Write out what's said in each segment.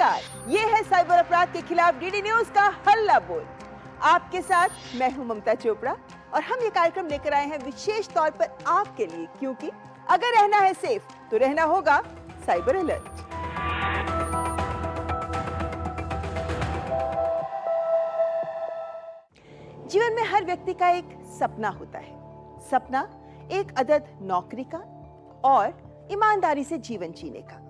नमस्कार, ये है साइबर अपराध के खिलाफ डीडी न्यूज का हल्ला बोल। आपके साथ मैं हूं ममता चोपड़ा और हम ये कार्यक्रम लेकर आए हैं विशेष तौर पर आपके लिए, क्योंकि अगर रहना है सेफ तो रहना होगा साइबर अलर्ट। जीवन में हर व्यक्ति का एक सपना होता है। सपना एक अदद नौकरी का और ईमानदारी से जीवन जीने का।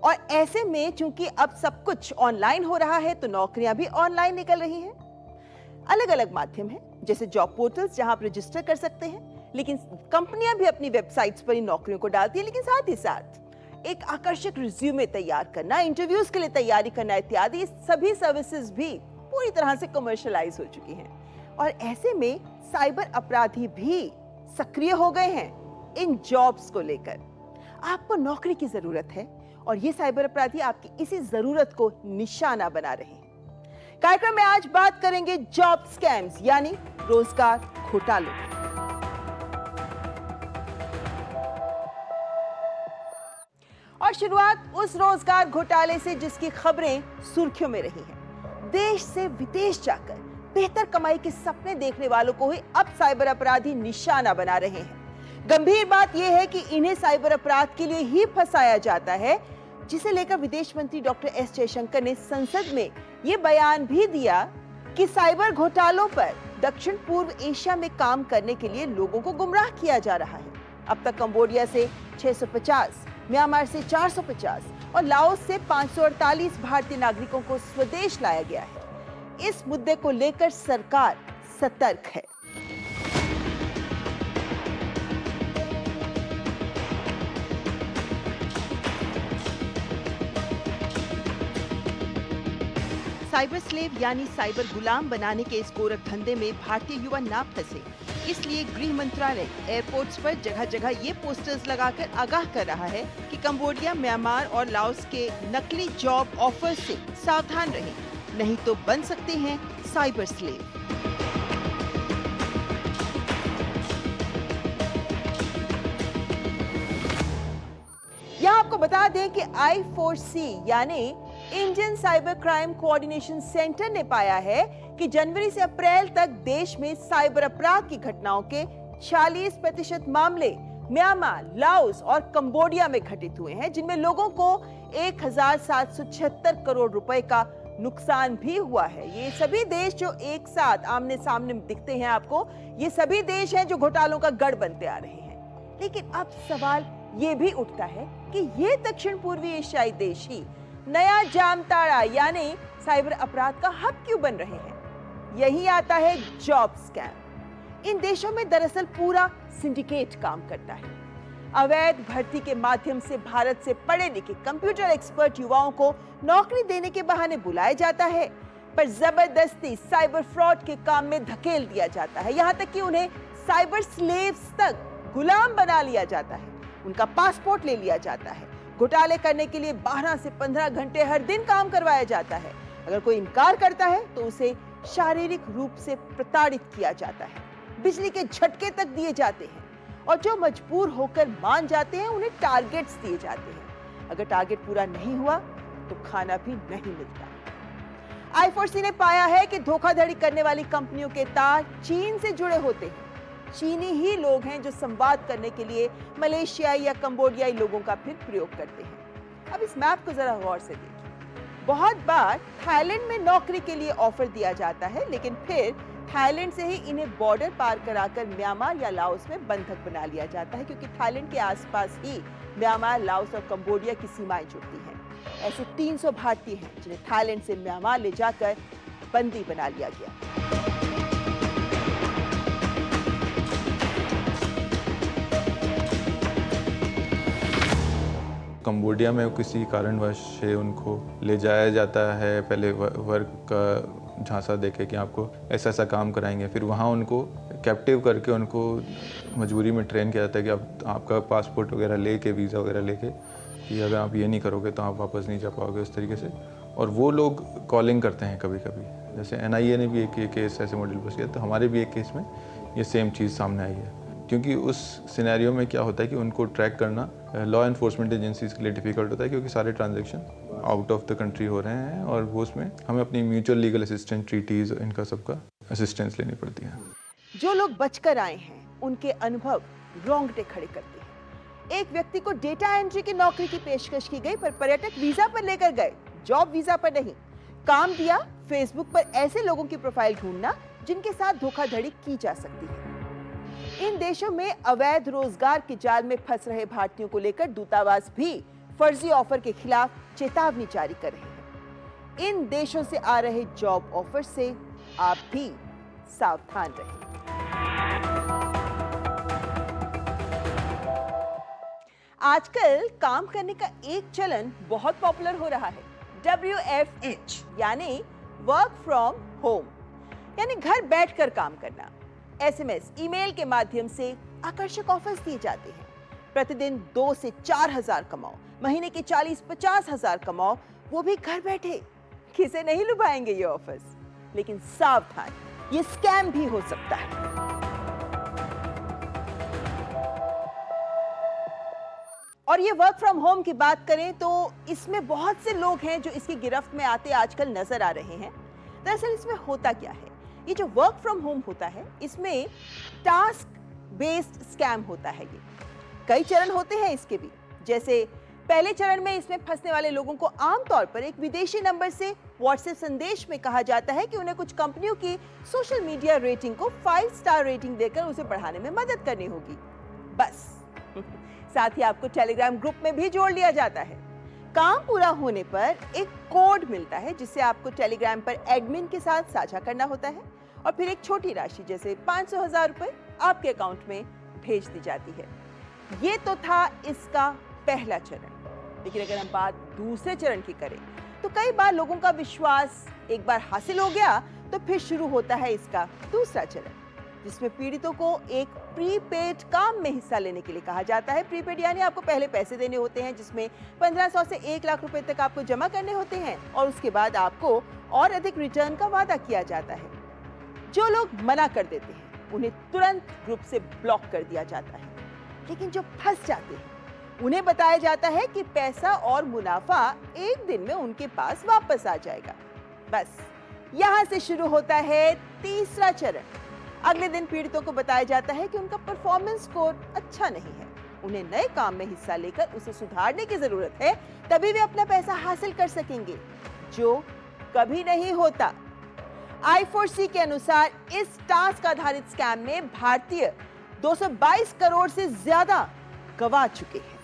और ऐसे में चूंकि अब सब कुछ ऑनलाइन हो रहा है तो नौकरियां भी ऑनलाइन निकल रही हैं। अलग अलग माध्यम हैं, जैसे जॉब पोर्टल्स जहां आप रजिस्टर कर सकते हैं, लेकिन कंपनियां भी अपनी वेबसाइट्स पर इन नौकरियों को डालती हैं। लेकिन साथ ही साथ एक आकर्षक रिज्यूमे तैयार करना, इंटरव्यूज के लिए तैयारी करना इत्यादि सभी सर्विसेज भी पूरी तरह से कमर्शियलाइज हो चुकी हैं। और ऐसे में साइबर अपराधी भी सक्रिय हो गए हैं इन जॉब्स को लेकर। आपको नौकरी की जरूरत है और ये साइबर अपराधी आपकी इसी जरूरत को निशाना बना रहे हैं। कार्यक्रम में आज बात करेंगे जॉब स्कैम्स यानी रोजगार घोटालों। और शुरुआत उस रोजगार घोटाले से जिसकी खबरें सुर्खियों में रही हैं। देश से विदेश जाकर बेहतर कमाई के सपने देखने वालों को ही अब साइबर अपराधी निशाना बना रहे हैं। गंभीर बात यह है कि इन्हें साइबर अपराध के लिए ही फंसाया जाता है, जिसे लेकर विदेश मंत्री डॉक्टर एस जयशंकर ने संसद में यह बयान भी दिया कि साइबर घोटालों पर दक्षिण पूर्व एशिया में काम करने के लिए लोगों को गुमराह किया जा रहा है। अब तक कंबोडिया से 650, म्यांमार से 450 और लाओस से 548 भारतीय नागरिकों को स्वदेश लाया गया है। इस मुद्दे को लेकर सरकार सतर्क है। साइबर स्लेव यानी साइबर गुलाम बनाने के इस गोरख धंधे में भारतीय युवा ना फंसे, इसलिए गृह मंत्रालय एयरपोर्ट्स पर जगह जगह ये पोस्टर्स लगाकर आगाह कर रहा है कि कंबोडिया, म्यांमार और लाओस के नकली जॉब ऑफर से सावधान रहें, नहीं तो बन सकते हैं साइबर स्लेव। यहां आपको बता दें कि I4C यानी Indian cyber crime coordination centre ने पाया है कि जनवरी से अप्रैल तक देश में साइबर अपराध की घटनाओं के 46% मामले म्यांमार, लाओस और कंबोडिया में घटित हुए हैं, जिनमें लोगों को 1776 करोड़ रुपए का नुकसान भी हुआ है। ये सभी देश जो एक साथ आमने सामने दिखते हैं आपको, ये सभी देश हैं जो घोटालों का गढ़ बनते आ रहे हैं। लेकिन अब सवाल ये भी उठता है कि ये दक्षिण पूर्वी एशियाई देश ही नया जामताड़ा यानी साइबर अपराध का हब क्यों बन रहे हैं? यही आता है जॉब स्कैम। इन देशों में दरअसल पूरा सिंडिकेट काम करता है। अवैध भर्ती के माध्यम से भारत से पढ़े लिखे कंप्यूटर एक्सपर्ट युवाओं को नौकरी देने के बहाने बुलाया जाता है, पर जबरदस्ती साइबर फ्रॉड के काम में धकेल दिया जाता है। यहां तक कि उन्हें साइबर स्लेव्स तक गुलाम बना लिया जाता है, उनका पासपोर्ट ले लिया जाता है। घोटाले करने के लिए 12 से 15 घंटे हर दिन काम करवाया जाता है। अगर कोई इनकार करता है तो उसे शारीरिक रूप से प्रताड़ित किया जाता है, बिजली के झटके तक दिए जाते हैं और जो मजबूर होकर मान जाते हैं उन्हें टारगेट्स दिए जाते हैं। अगर टारगेट पूरा नहीं हुआ तो खाना भी नहीं मिलता। I4C ने पाया है कि धोखाधड़ी करने वाली कंपनियों के तार चीन से जुड़े होते हैं। चीनी ही लोग हैं जो संवाद करने के लिए मलेशियाई या कंबोडियाई लोगों का फिर प्रयोग करते हैं। अब इस मैप को जरा गौर से देखिए। बहुत बार थाईलैंड में नौकरी के लिए ऑफर दिया जाता है, लेकिन फिर थाईलैंड से ही इन्हें बॉर्डर पार कराकर म्यांमार या लाओस में बंधक बना लिया जाता है, क्योंकि थाईलैंड के आसपास ही म्यांमार, लाओस और कंबोडिया की सीमाएं जुड़ती हैं। ऐसे 300 भारतीय हैं जिन्हें थाईलैंड से म्यांमार ले जाकर बंदी बना लिया गया। कंबोडिया में किसी कारणवश से उनको ले जाया जाता है, पहले वर्क का झांसा देके कि आपको ऐसा ऐसा काम कराएंगे, फिर वहाँ उनको कैप्टिव करके उनको मजबूरी में ट्रेन किया जाता है कि आपका पासपोर्ट वगैरह लेके, वीज़ा वगैरह लेके, कि अगर आप ये नहीं करोगे तो आप वापस नहीं जा पाओगे, इस तरीके से। और वो लोग कॉलिंग करते हैं कभी कभी, जैसे NIA ने भी एक केस ऐसे मॉडल पर किया, तो हमारे भी एक केस में ये सेम चीज़ सामने आई है क्योंकि उस सिनेरियो में क्या होता है कि उनको ट्रैक करना लॉ एनफोर्समेंट एजेंसीज के लिए डिफ़िकल्ट होता है, क्योंकि सारे transaction out of the country हो रहे हैं और वो उसमें हमें अपनी म्यूचुअल लीगल असिस्टेंट ट्रीटीज़ इनका सबका असिस्टेंस लेनी पड़ती है। जो लोग बचकर आए हैं उनके अनुभव रोंगटे खड़े करते हैं। एक व्यक्ति को डेटा एंट्री की नौकरी की पेशकश की गई, पर पर्यटक वीजा पर लेकर गए, जॉब वीजा पर नहीं। काम दिया फेसबुक पर ऐसे लोगों की प्रोफाइल ढूंढना जिनके साथ धोखाधड़ी की जा सकती है। इन देशों में अवैध रोजगार के जाल में फंस रहे भारतीयों को लेकर दूतावास भी फर्जी ऑफर के खिलाफ चेतावनी जारी कर रहे हैं। इन देशों से आ रहे जॉब ऑफर से आप भी सावधान रहें। आजकल काम करने का एक चलन बहुत पॉपुलर हो रहा है, WFH यानी वर्क फ्रॉम होम, यानी घर बैठकर काम करना। SMS, ईमेल के माध्यम से आकर्षक ऑफर्स दिए जाते हैं। प्रतिदिन 2 से 4 हजार कमाओ, महीने के 40-50 हजार कमाओ, वो भी घर बैठे। किसे नहीं लुभाएंगे ये ऑफर्स, लेकिन सावधान, ये स्कैम भी हो सकता है। और ये वर्क फ्रॉम होम की बात करें तो इसमें बहुत से लोग हैं जो इसकी गिरफ्त में आते आजकल नजर आ रहे हैं। दरअसल इसमें होता क्या है, ये जो वर्क फ्रॉम होम होता है इसमें टास्क बेस्ड स्कैम होता है। ये कई चरण होते हैं इसके भी। जैसे पहले चरण में इसमें फंसने वाले लोगों को आमतौर पर एक विदेशी नंबर से व्हाट्सएप संदेश में कहा जाता है कि उन्हें कुछ कंपनियों की सोशल मीडिया रेटिंग को 5 स्टार रेटिंग देकर उसे बढ़ाने में मदद करनी होगी, बस। साथ ही आपको टेलीग्राम ग्रुप में भी जोड़ लिया जाता है। काम पूरा होने पर एक कोड मिलता है जिसे आपको टेलीग्राम पर एडमिन के साथ साझा करना होता है और फिर एक छोटी राशि जैसे 500,000 रुपए आपके अकाउंट में भेज दी जाती है। ये तो था इसका पहला चरण। लेकिन अगर हम बात दूसरे चरण की करें तो कई बार लोगों का विश्वास एक बार हासिल हो गया तो फिर शुरू होता है इसका दूसरा चरण, जिसमें पीड़ितों को एक प्रीपेड काम में हिस्सा लेने के लिए कहा जाता है। प्रीपेड यानी आपको पहले पैसे देने होते हैं, जिसमें 1500 से 1 लाख रुपए तक आपको जमा करने होते हैं और उसके बाद आपको और अधिक रिटर्न का वादा किया जाता है। जो लोग मना कर देते हैं उन्हें तुरंत ग्रुप से ब्लॉक कर दिया जाता है, लेकिन जो फंस जाते हैं उन्हें बताया जाता है कि पैसा और मुनाफा एक दिन में उनके पास वापस आ जाएगा। बस यहां से शुरू होता है तीसरा चरण। अगले दिन पीड़ितों को बताया जाता है कि उनका परफॉर्मेंस स्कोर अच्छा नहीं है, उन्हें नए काम में हिस्सा लेकर उसे सुधारने की जरूरत है, तभी वे अपना पैसा हासिल कर सकेंगे, जो कभी नहीं होता। I4C के अनुसार इस टास्क आधारित स्कैम में भारतीय 222 करोड़ से ज्यादा गंवा चुके हैं।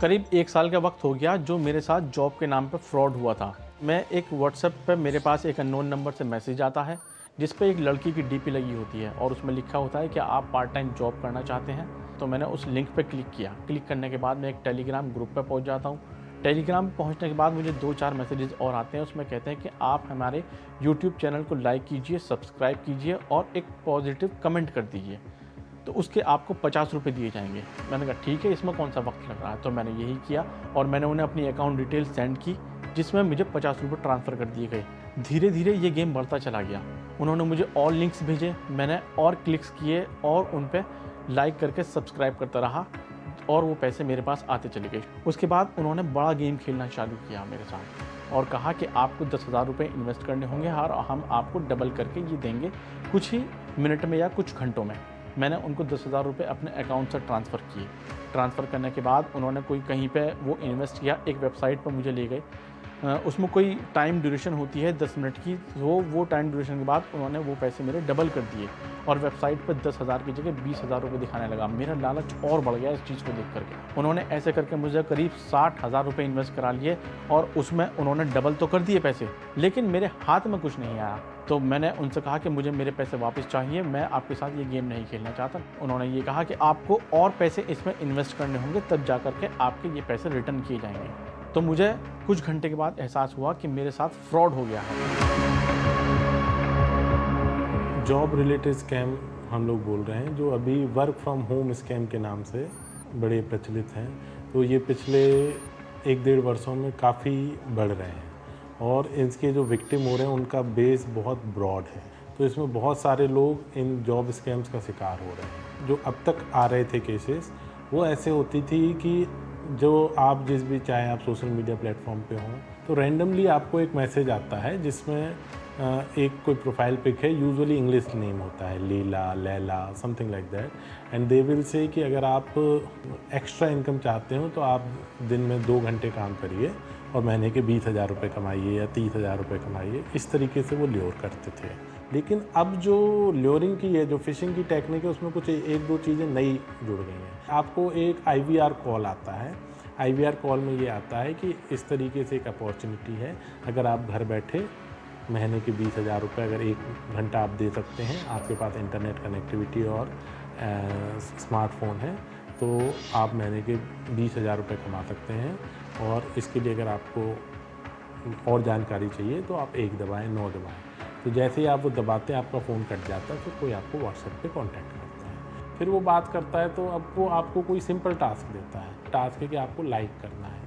करीब 1 साल का वक्त हो गया जो मेरे साथ जॉब के नाम पर फ्रॉड हुआ था। मैं एक व्हाट्सएप पर मेरे पास एक अननोन नंबर से मैसेज आता है जिस पे एक लड़की की डीपी लगी होती है और उसमें लिखा होता है कि आप पार्ट टाइम जॉब करना चाहते हैं। तो मैंने उस लिंक पर क्लिक किया। क्लिक करने के बाद मैं एक टेलीग्राम ग्रुप पर पहुंच जाता हूं। टेलीग्राम पहुंचने के बाद मुझे 2-4 मैसेजेस और आते हैं। उसमें कहते हैं कि आप हमारे यूट्यूब चैनल को लाइक कीजिए, सब्सक्राइब कीजिए और एक पॉजिटिव कमेंट कर दीजिए, तो उसके आपको 50 रुपये दिए जाएंगे। मैंने कहा ठीक है, इसमें कौन सा वक्त लग रहा है। तो मैंने यही किया और मैंने उन्हें अपनी अकाउंट डिटेल सेंड की, जिसमें मुझे 50 रुपये ट्रांसफ़र कर दिए गए। धीरे धीरे ये गेम बढ़ता चला गया। उन्होंने मुझे और लिंक्स भेजे, मैंने और क्लिक्स किए और उन पर लाइक करके सब्सक्राइब करता रहा और वो पैसे मेरे पास आते चले गए। उसके बाद उन्होंने बड़ा गेम खेलना चालू किया मेरे साथ और कहा कि आपको 10,000 रुपये इन्वेस्ट करने होंगे और हम आपको डबल करके ये देंगे कुछ ही मिनट में या कुछ घंटों में। मैंने उनको 10,000 रुपये अपने अकाउंट से ट्रांसफ़र किए। ट्रांसफ़र करने के बाद उन्होंने कोई कहीं पे वो इन्वेस्ट किया, एक वेबसाइट पर मुझे ले गए। उसमें कोई टाइम ड्यूरेशन होती है 10 मिनट की, तो वो टाइम ड्यूरेशन के बाद उन्होंने वो पैसे मेरे डबल कर दिए और वेबसाइट पर 10,000 की जगह 20,000 रुपये दिखाने लगा। मेरा लालच और बढ़ गया इस चीज़ को देख करके। उन्होंने ऐसे करके मुझे करीब 60,000 रुपये इन्वेस्ट करा लिए और उसमें उन्होंने डबल तो कर दिए पैसे, लेकिन मेरे हाथ में कुछ नहीं आया। तो मैंने उनसे कहा कि मुझे मेरे पैसे वापस चाहिए, मैं आपके साथ ये गेम नहीं खेलना चाहता। उन्होंने ये कहा कि आपको और पैसे इसमें इन्वेस्ट करने होंगे, तब जा कर के आपके ये पैसे रिटर्न किए जाएंगे। तो मुझे कुछ घंटे के बाद एहसास हुआ कि मेरे साथ फ्रॉड हो गया है। जॉब रिलेटेड स्कैम हम लोग बोल रहे हैं, जो अभी वर्क फ्रॉम होम स्कैम के नाम से बड़े प्रचलित हैं। तो ये पिछले 1-1.5 वर्षों में काफ़ी बढ़ रहे हैं और इसके जो विक्टिम हो रहे हैं उनका बेस बहुत ब्रॉड है। तो इसमें बहुत सारे लोग इन जॉब स्कैम्स का शिकार हो रहे हैं। जो अब तक आ रहे थे केसेस वो ऐसे होती थी कि जो आप जिस भी चाहे आप सोशल मीडिया प्लेटफॉर्म पे हों तो रैंडमली आपको एक मैसेज आता है जिसमें एक कोई प्रोफाइल पिक है, यूजुअली इंग्लिश नेम होता है, Leela, Laila, something like that, and they will say कि अगर आप एक्स्ट्रा इनकम चाहते हो तो आप दिन में 2 घंटे काम करिए और महीने के 20,000 रुपये कमाइए या 30,000 रुपये कमाइए। इस तरीके से वो ल्योर करते थे। लेकिन अब जो ल्योरिंग की है, जो फिशिंग की टेक्निक है, उसमें कुछ 1-2 चीज़ें नई जुड़ गई हैं। आपको एक IVR कॉल आता है। IVR कॉल में ये आता है कि इस तरीके से एक अपॉर्चुनिटी है, अगर आप घर बैठे महीने के 20,000 रुपये अगर 1 घंटा आप दे सकते हैं, आपके पास इंटरनेट कनेक्टिविटी और स्मार्टफोन है, तो आप महीने के 20,000 रुपये कमा सकते हैं। और इसके लिए अगर आपको और जानकारी चाहिए तो आप 1 दबाएँ, 9 दबाएँ। तो जैसे ही आप वो दबाते हैं आपका फ़ोन कट जाता है, फिर कोई आपको व्हाट्सएप पे कांटेक्ट करता है। फिर वो बात करता है तो अब वो आपको कोई सिंपल टास्क देता है। टास्क है कि आपको लाइक करना है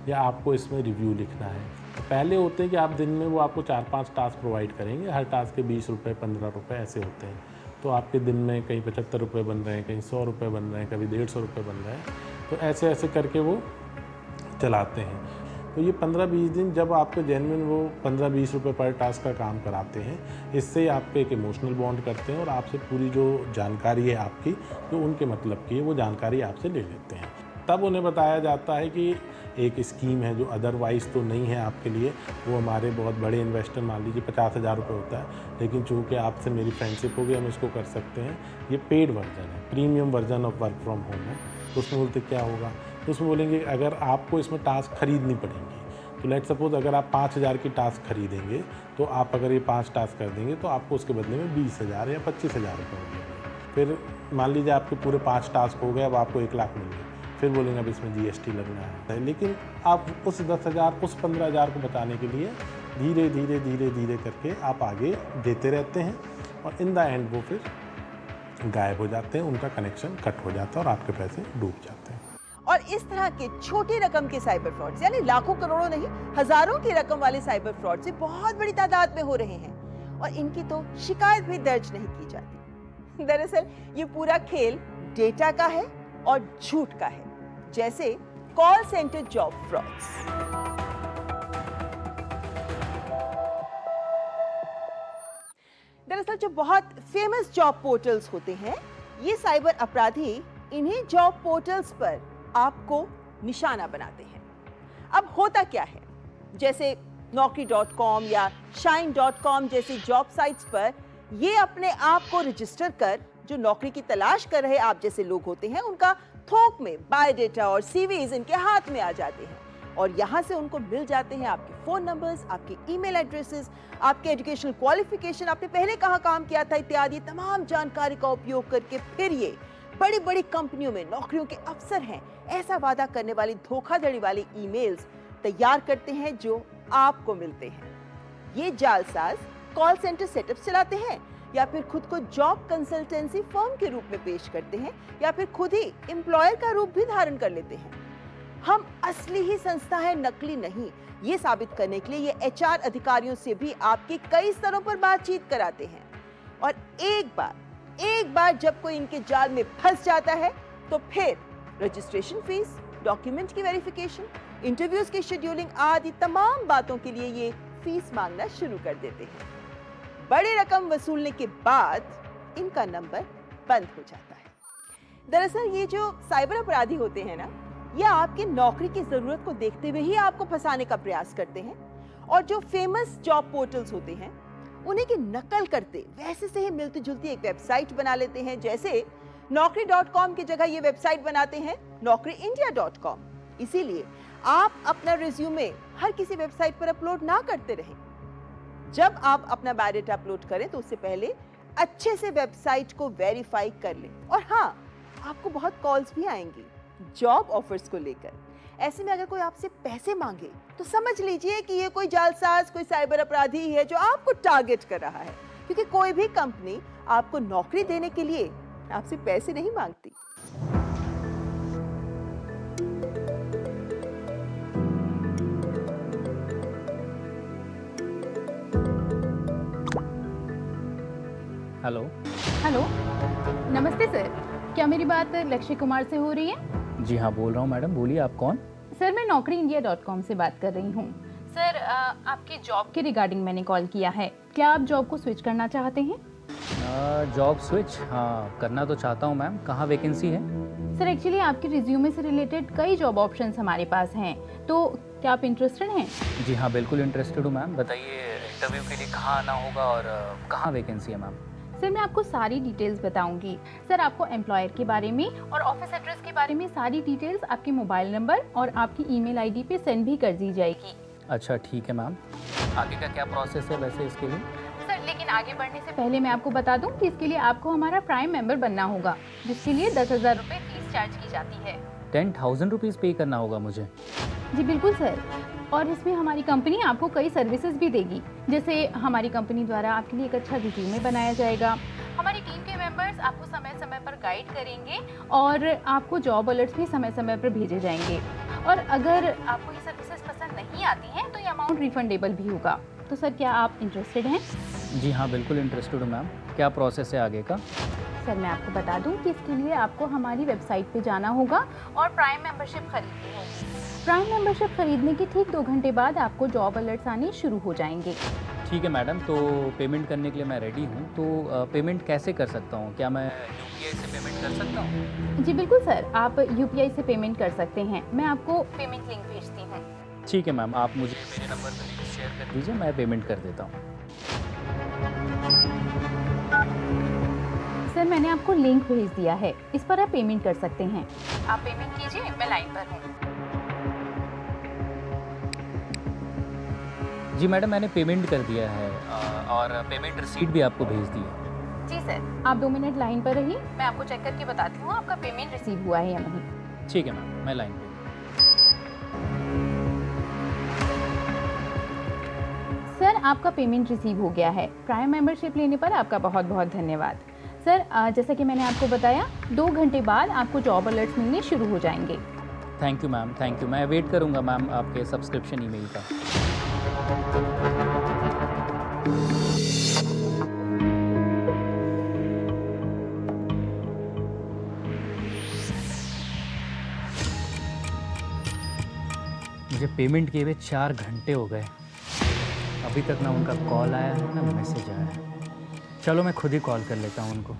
या आपको इसमें रिव्यू लिखना है। तो पहले होते हैं कि आप दिन में वो आपको 4-5 टास्क प्रोवाइड करेंगे, हर टास्क के 20 रुपये, 15 रुपये ऐसे होते हैं। तो आपके दिन में कहीं 75 रुपये बन रहे हैं, कहीं 100 रुपये बन रहे हैं, कभी 150 रुपये बन रहे हैं। तो ऐसे ऐसे करके वो चलाते हैं। तो ये 15-20 दिन जब आपको जेन्युइन वो 15-20 रुपये पर टास्क का काम कराते हैं, इससे आपको एक इमोशनल बॉन्ड करते हैं और आपसे पूरी जो जानकारी है आपकी, जो उनके मतलब की है, वो जानकारी आपसे ले लेते हैं। तब उन्हें बताया जाता है कि एक स्कीम है जो अदरवाइज़ तो नहीं है आपके लिए, वो हमारे बहुत बड़े इन्वेस्टर, मान लीजिए 50,000 रुपये होता है, लेकिन चूँकि आपसे मेरी फ्रेंडशिप होगी हम इसको कर सकते हैं। ये पेड वर्जन है, premium version of work from home है। तो उसमें बोलते क्या होगा, तो उसमें बोलेंगे अगर आपको इसमें टास्क खरीदनी पड़ेंगी, तो लेट सपोज अगर आप 5,000 की टास्क खरीदेंगे, तो आप अगर ये 5 टास्क कर देंगे तो आपको उसके बदले में 20,000 या 25,000 रुपये मिलेंगे। फिर मान लीजिए आपके पूरे 5 टास्क हो गए, अब आपको 1 लाख मिल गए। फिर बोलेंगे अब इसमें GST लगना है। लेकिन आप उस 10,000, उस 15,000 को बचाने के लिए धीरे धीरे धीरे धीरे करके आप आगे देते रहते हैं और इन द एंड वो फिर गायब हो जाते हैं, उनका कनेक्शन कट हो जाता है और आपके पैसे डूब जाते हैं। और इस तरह के छोटी रकम के साइबर फ्रॉड्स, यानी लाखों करोड़ों नहीं, हजारों की रकम वाले साइबर फ्रॉड से बहुत बड़ी तादाद में हो रहे हैं और इनकी तो शिकायत भी दर्ज नहीं की जाती। दरअसल ये पूरा खेल डेटा का है और झूठ का है, जैसे कॉल सेंटर जॉब फ्रॉड्स। दरअसल जो बहुत फेमस जॉब पोर्टल्स होते हैं, ये साइबर अपराधी इन्हीं जॉब पोर्टल्स पर आपको निशाना बनाते हैं। अब होता क्या है, जैसे Naukri.com या Shine.com जैसी जॉब साइट्स पर ये अपने आप को रजिस्टर कर जो नौकरी की तलाश कर रहे आप जैसे लोग होते हैं, उनका थोक में बायोडेटा और CVs इनके हाथ में आ जाते हैं और यहाँ से उनको मिल जाते हैं आपके फ़ोन नंबर्स, आपके ईमेल एड्रेसेस, आपके एजुकेशनल क्वालिफिकेशन, आपने पहले कहाँ काम किया था इत्यादि तमाम जानकारी का उपयोग करके फिर ये बड़ी बड़ी कंपनियों में नौकरियों के अवसर हैं ऐसा वादा करने वाली धोखाधड़ी वाली ईमेल्स तैयार करते हैं जो आपको मिलते हैं। ये जालसाज कॉल सेंटर सेटअप चलाते हैं या फिर खुद को जॉब कंसल्टेंसी फर्म के रूप में पेश करते हैं या फिर खुद ही एम्प्लॉयर का रूप भी धारण कर लेते हैं। हम असली ही संस्था है, नकली नहीं, ये साबित करने के लिए ये HR अधिकारियों से भी आपकी कई स्तरों पर बातचीत कराते हैं और एक बार जब कोई इनके जाल में फंस जाता है तो फिर रजिस्ट्रेशन फीस, डॉक्यूमेंट की वेरिफिकेशन, इंटरव्यूज की शेड्यूलिंग आदि तमाम बातों के लिए ये फीस मांगना शुरू कर देते हैं। बड़ी रकम वसूलने के बाद इनका नंबर बंद हो जाता है। दरअसल ये जो साइबर अपराधी होते हैं ना, ये आपकी नौकरी की जरूरत को देखते हुए ही आपको फंसाने का प्रयास करते हैं और जो फेमस जॉब पोर्टल्स होते हैं उन्हीं की नकल करते वैसे से ही मिलती जुलती एक वेबसाइट बना लेते हैं। जैसे Naukri.com की जगह ये वेबसाइट बनाते हैं naukriindia.com। इसीलिए आप अपना रिज्यूमे हर किसी वेबसाइट पर अपलोड ना करते रहें। जब आप अपना बायोडेटा अपलोड करें तो उससे पहले अच्छे से वेबसाइट को वेरीफाई कर लें। और हाँ, आपको बहुत कॉल्स भी आएंगी जॉब ऑफर्स को लेकर। ऐसे में अगर कोई आपसे पैसे मांगे तो समझ लीजिए कि ये कोई जालसाज, कोई साइबर अपराधी है जो आपको टारगेट कर रहा है, क्योंकि कोई भी कंपनी आपको नौकरी देने के लिए आपसे पैसे नहीं मांगती। हेलो। हेलो, नमस्ते सर। क्या मेरी बात लक्ष्य कुमार से हो रही है? जी हाँ, बोल रहा हूँ मैडम, बोलिए आप कौन? सर, मैं naukriindia.com से बात कर रही हूँ। सर, आपके जॉब के रिगार्डिंग मैंने कॉल किया है। क्या आप जॉब को स्विच करना चाहते हैं? जॉब स्विच हाँ करना तो चाहता हूँ मैम। कहाँ वैकेंसी है? सर, एक्चुअली आपके रिज्यूमे से रिलेटेड कई जॉब ऑप्शंस हमारे पास हैं, तो क्या आप इंटरेस्टेड हैं? जी हाँ, बिल्कुल इंटरेस्टेड हूँ मैम। बताइए इंटरव्यू के लिए कहाँ आना होगा और कहाँ वैकेंसी है मैम? सर, मैं आपको सारी डिटेल्स बताऊंगी। सर, आपको एम्प्लॉयर के बारे में और ऑफिस एड्रेस के बारे में सारी डिटेल्स आपके मोबाइल नंबर और आपकी ईमेल आईडी पे सेंड भी कर दी जाएगी। अच्छा ठीक है मैम। आगे का क्या प्रोसेस है वैसे इसके लिए? सर, लेकिन आगे बढ़ने से पहले मैं आपको बता दूं कि इसके लिए आपको हमारा प्राइम मेंबर बनना होगा, जिसके लिए 10,000 रुपये फीस चार्ज की जाती है। 10,000 रुपीज़ पे करना होगा मुझे? जी बिल्कुल सर, और इसमें हमारी कंपनी आपको कई सर्विसेज भी देगी। जैसे हमारी कंपनी द्वारा आपके लिए एक अच्छा रिज्यूमे बनाया जाएगा, हमारी टीम के मेंबर्स आपको समय समय पर गाइड करेंगे और आपको जॉब अलर्ट्स भी समय समय पर भेजे जाएंगे। और अगर आपको ये सर्विसेज पसंद नहीं आती हैं तो ये अमाउंट रिफंडेबल भी होगा। तो सर, क्या आप इंटरेस्टेड हैं? जी हाँ, बिल्कुल इंटरेस्टेड हूँ मैम। क्या प्रोसेस है आगे का? सर, मैं आपको बता दूं कि इसके लिए आपको हमारी वेबसाइट पे जाना होगा और प्राइम मेंबरशिप खरीदनी होगी। प्राइम मेंबरशिप खरीदने के ठीक 2 घंटे बाद आपको जॉब अलर्ट्स आने शुरू हो जाएंगे। ठीक है मैडम, तो पेमेंट करने के लिए मैं रेडी हूँ। तो पेमेंट कैसे कर सकता हूँ? क्या मैं UPI से पेमेंट कर सकता हूँ? जी बिल्कुल सर, आप UPI से पेमेंट कर सकते हैं। मैं आपको पेमेंट लिंक भेजती हूँ। ठीक है मैम, आप मुझे मेरे नंबर पर लिंक शेयर कर दीजिए, मैं पेमेंट कर देता हूँ। सर, मैंने आपको लिंक भेज दिया है, इस पर आप पेमेंट कर सकते हैं। आप पेमेंट कीजिए, मैं लाइन पर हूँ। जी मैडम, मैंने पेमेंट कर दिया है और पेमेंट रिसीट भी आपको भेज दी है। जी सर, आप 2 मिनट लाइन पर रहिए, मैं आपको चेक करके बताती हूँ आपका पेमेंट रिसीव हुआ है या नहीं। ठीक है मैम, मैं लाइन पे। सर, आपका पेमेंट रिसीव हो गया है। प्राइम मेंबरशिप लेने पर आपका बहुत बहुत धन्यवाद। सर, जैसा कि मैंने आपको बताया, 2 घंटे बाद आपको जॉब अलर्ट्स मिलने शुरू हो जाएंगे। Thank you ma'am, thank you. मैं वेट करूँगा मैम आपके सब्सक्रिप्शन ईमेल का। मुझे पेमेंट किए हुए 4 घंटे हो गए, अभी तक ना उनका कॉल आया है ना मैसेज आया है। चलो मैं खुद ही कॉल कर लेता हूँ उनको।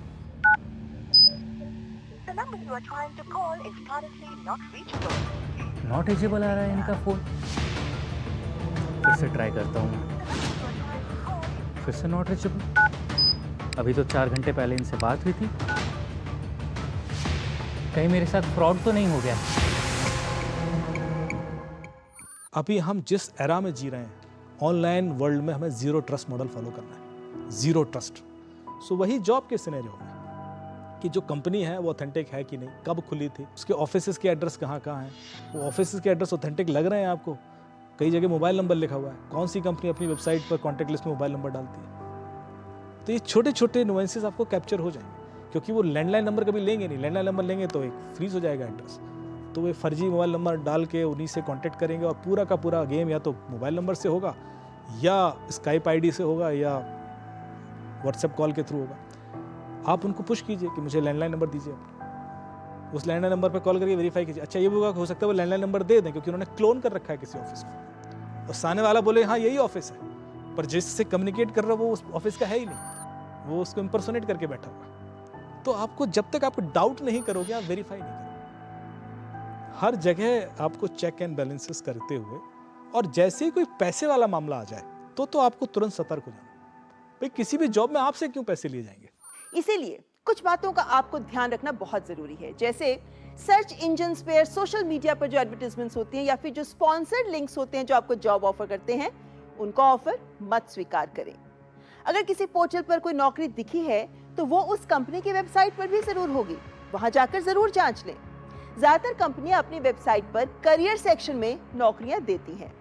नॉट रीचेबल आ रहा है इनका फ़ोन। फिर से ट्राई करता हूँ, फिर से नॉट रीचेबल। अभी तो 4 घंटे पहले इनसे बात हुई थी, कहीं मेरे साथ फ्रॉड तो नहीं हो गया? अभी हम जिस एरा में जी रहे हैं, ऑनलाइन वर्ल्ड में हमें ज़ीरो ट्रस्ट मॉडल फॉलो करना है। Zero trust. सो वही जॉब के सिनेरियो में कि जो कंपनी है वो ऑथेंटिक है कि नहीं, कब खुली थी, उसके ऑफिस के एड्रेस कहाँ कहाँ हैं, वो ऑफिस के एड्रेस ऑथेंटिक लग रहे हैं आपको, कई जगह मोबाइल नंबर लिखा हुआ है, कौन सी कंपनी अपनी वेबसाइट पर कॉन्टैक्ट लिस्ट में मोबाइल नंबर डालती है। तो ये छोटे छोटे नुएंसेस आपको कैप्चर हो जाएंगे, क्योंकि वो लैंडलाइन नंबर कभी लेंगे नहीं। लैंडलाइन नंबर लेंगे तो एक फ्रीज हो जाएगा एड्रेस, तो वे फर्जी मोबाइल नंबर डाल के उन्हीं से कांटेक्ट करेंगे और पूरा का पूरा गेम या तो मोबाइल नंबर से होगा या स्काइप आईडी से होगा या व्हाट्सएप कॉल के थ्रू होगा। आप उनको पुश कीजिए कि मुझे लैंडलाइन नंबर दीजिए अपना, उस लैंडलाइन नंबर पर कॉल करके वेरीफाई कीजिए। अच्छा ये भी होगा, हो सकता है वो लैंडलाइन नंबर दे दें क्योंकि उन्होंने क्लोन कर रखा है किसी ऑफिस को, और सामने वाला बोले हाँ यही ऑफिस है, पर जिससे कम्युनिकेट कर रहा है वो उस ऑफिस का है ही नहीं, वो उसको इम्पर्सोनेट करके बैठा हुआ है। तो आपको जब तक आपको डाउट नहीं करोगे, आप वेरीफाई नहीं करोगे। हर जगह आपको चेक एंड बैलेंसेस करते हुए, और जैसे ही कोई पैसे वाला मामला आ जाए तो आपको तुरंत सतर्क हो जाना। भाई किसी भी जॉब में आपसे क्यों पैसे लिए जाएंगे। इसीलिए कुछ बातों का आपको ध्यान रखना बहुत जरूरी है, जैसे सर्च इंजन्स पे, सोशल मीडिया पर जो एडवर्टाइजमेंट्स होती हैं या फिर जो स्पॉन्सर्ड लिंक्स होते हैं जो आपको जॉब ऑफर करते हैं, उनका ऑफर मत स्वीकार करें। अगर किसी पोर्टल पर कोई नौकरी दिखी है तो वो उस कंपनी की वेबसाइट पर भी जरूर होगी, वहां जाकर जरूर जांच लें। ज्यादातर कंपनियां अपनी वेबसाइट पर करियर सेक्शन में नौकरियां देती हैं।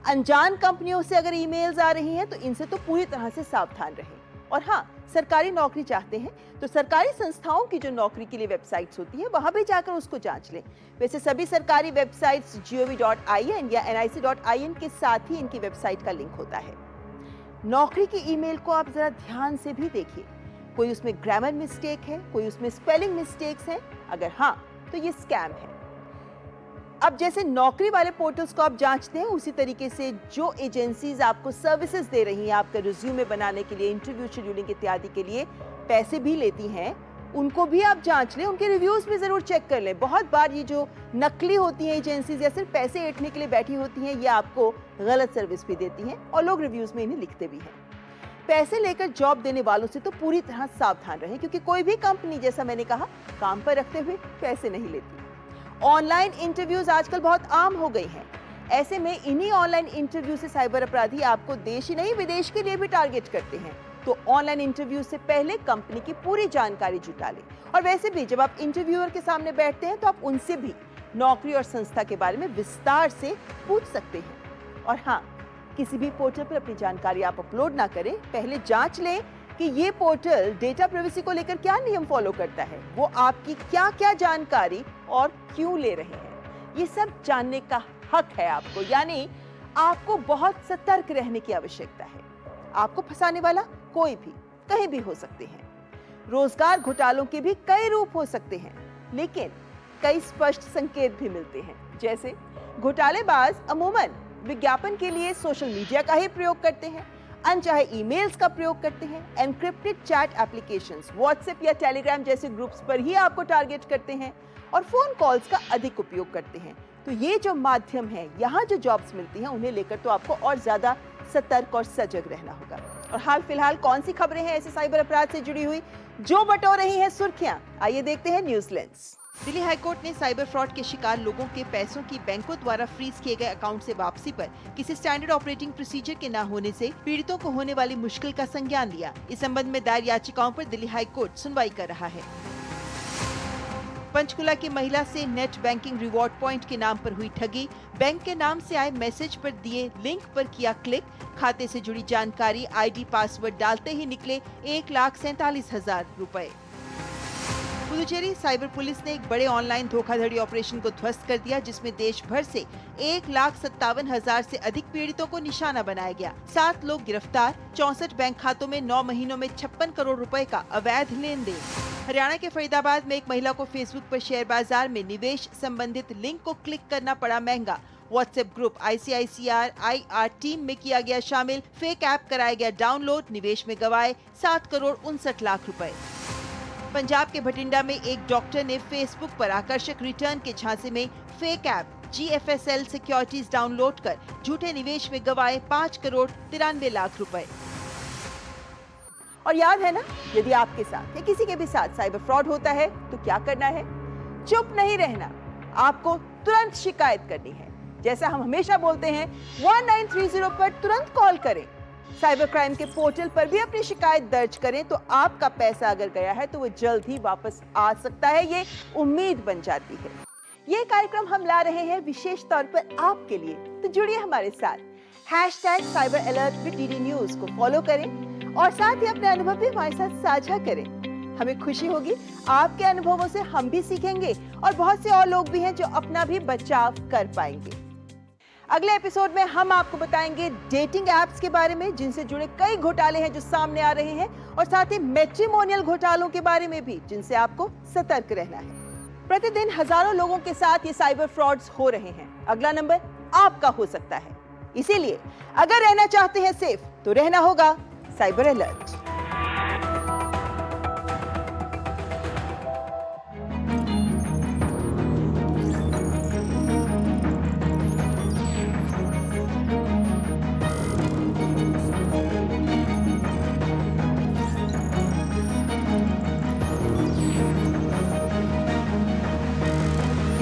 अनजान कंपनियों से अगर ईमेल्स आ रही हैं तो इनसे तो पूरी तरह से सावधान रहें। और हाँ, सरकारी नौकरी चाहते हैं तो सरकारी संस्थाओं की जो नौकरी के लिए वेबसाइट्स होती है वहां भी जाकर उसको जांच लें। वैसे सभी सरकारी वेबसाइट्स gov.in या nic.in के साथ ही इनकी वेबसाइट का लिंक होता है। नौकरी की ईमेल को आप जरा ध्यान से भी देखिए, कोई उसमें ग्रामर मिस्टेक है, कोई उसमें स्पेलिंग मिस्टेक्स हैं? अगर हाँ, तो ये स्कैम है। अब जैसे नौकरी वाले पोर्टल्स को आप जांचते हैं, उसी तरीके से जो एजेंसीज आपको सर्विसेज दे रही हैं आपका रिज्यूमे बनाने के लिए, इंटरव्यू शेड्यूलिंग इत्यादि के लिए पैसे भी लेती हैं, उनको भी आप जांच लें, उनके रिव्यूज भी जरूर चेक कर लें। बहुत बार ये जो नकली होती हैं एजेंसीज या सिर्फ पैसे ऐंठने के लिए बैठी होती हैं, ये आपको गलत सर्विस भी देती हैं और लोग रिव्यूज में इन्हें लिखते भी हैं। पैसे लेकर जॉब देने वालों से तो पूरी तरह सावधान रहें, क्योंकि कोई भी कंपनी, जैसा मैंने कहा, काम पर रखते हुए पैसे नहीं लेती। ऑनलाइन इंटरव्यूज आजकल बहुत आम हो गई हैं। ऐसे में इन्हीं ऑनलाइन इंटरव्यू से साइबर अपराधी आपको देश ही नहीं विदेश के लिए भी टारगेट करते हैं। तो ऑनलाइन इंटरव्यू से पहले कंपनी की पूरी जानकारी जुटा लें। और वैसे भी जब आप इंटरव्यूअर के सामने बैठते हैं तो आप उनसे भी नौकरी और संस्था के बारे में विस्तार से पूछ सकते हैं। और हाँ, किसी भी पोर्टल पर अपनी जानकारी आप अपलोड ना करें, पहले जांच लें कि ये पोर्टल डेटा प्राइवेसी को लेकर क्या नियम फॉलो करता है, वो आपकी क्या क्या जानकारी और क्यों ले रहे हैं। ये सब जानने का हक है आपको, यानी आपको बहुत सतर्क रहने की आवश्यकता है। आपको फंसाने वाला कोई भी कहीं भी हो सकते हैं। रोजगार घोटालों के भी कई रूप हो सकते हैं, लेकिन कई स्पष्ट संकेत भी मिलते हैं। जैसे घोटालेबाज अमूमन विज्ञापन के लिए सोशल मीडिया का ही प्रयोग करते हैं, अनचाहे ईमेल्स का प्रयोग करते हैं, एनक्रिप्टेड चैट एप्लीकेशंस, व्हाट्सएप या टेलीग्राम जैसे ग्रुप्स पर ही आपको टारगेट करते हैं और फोन कॉल्स का अधिक उपयोग करते हैं। तो ये जो माध्यम है, यहाँ जो जॉब्स मिलती हैं, उन्हें लेकर तो आपको और ज्यादा सतर्क और सजग रहना होगा। और हाल फिलहाल कौन सी खबरें हैं ऐसे साइबर अपराध से जुड़ी हुई जो बटो रही हैं सुर्खियां, आइए देखते हैं न्यूज लेंस। दिल्ली हाईकोर्ट ने साइबर फ्रॉड के शिकार लोगों के पैसों की बैंकों द्वारा फ्रीज किए गए अकाउंट से वापसी पर किसी स्टैंडर्ड ऑपरेटिंग प्रोसीजर के न होने से पीड़ितों को होने वाली मुश्किल का संज्ञान लिया। इस संबंध में दायर याचिकाओं पर दिल्ली हाईकोर्ट सुनवाई कर रहा है। पंचकुला की महिला से नेट बैंकिंग रिवॉर्ड पॉइंट के नाम पर हुई ठगी। बैंक के नाम से आए मैसेज पर दिए लिंक पर किया क्लिक, खाते से जुड़ी जानकारी, आईडी, पासवर्ड डालते ही निकले 1,47,000 रुपए। पुदुचेरी साइबर पुलिस ने एक बड़े ऑनलाइन धोखाधड़ी ऑपरेशन को ध्वस्त कर दिया, जिसमें देश भर से 1,57,000 से अधिक पीड़ितों को निशाना बनाया गया। 7 लोग गिरफ्तार, 64 बैंक खातों में 9 महीनों में 56 करोड़ रुपए का अवैध लेन देन। हरियाणा के फरीदाबाद में एक महिला को फेसबुक पर शेयर बाजार में निवेश संबंधित लिंक को क्लिक करना पड़ा महंगा। WhatsApp group ICICR IR team में किया गया शामिल, फेक ऐप कराया गया डाउनलोड, निवेश में गवाए 7 करोड़ 59 लाख रुपए। पंजाब के भटिंडा में एक डॉक्टर ने फेसबुक पर आकर्षक रिटर्न के झांसे में fake app GFSL securities download कर झूठे निवेश में गवाए 5 करोड़ 93 लाख रुपए। और याद है ना, यदि आपके साथ या किसी के भी साथ साइबर फ्रॉड होता है तो क्या करना है? चुप नहीं रहना, आपको तुरंत शिकायत करनी है। जैसा हम हमेशा बोलते हैं, 1930 पर तुरंत कॉल करें। साइबर क्राइम के पोर्टल पर भी अपनी शिकायत दर्ज करें, तो आपका पैसा अगर गया है तो वो जल्द ही वापस आ सकता है, ये उम्मीद बन जाती है। ये कार्यक्रम हम ला रहे हैं विशेष तौर पर आपके लिए, तो जुड़िए हमारे साथ। #CyberAlertWithDD News को फॉलो करें और साथ ही अपने अनुभव भी हमारे साथ साझा करें। हमें खुशी होगी, आपके अनुभवों से हम भी सीखेंगे और बहुत से और लोग भी हैं जो अपना भी बचाव कर पाएंगे। अगले एपिसोड में हम आपको बताएंगे डेटिंग एप्स के बारे में, जिनसे जुड़े कई घोटाले हैं जो सामने आ रहे हैं, और साथ ही मैट्रिमोनियल घोटालों के बारे में भी, जिनसे आपको सतर्क रहना है। प्रतिदिन हजारों लोगों के साथ ये साइबर फ्रॉड्स हो रहे हैं। अगला नंबर आपका हो सकता है। इसीलिए अगर रहना चाहते हैं सेफ, तो रहना होगा साइबर अलर्ट।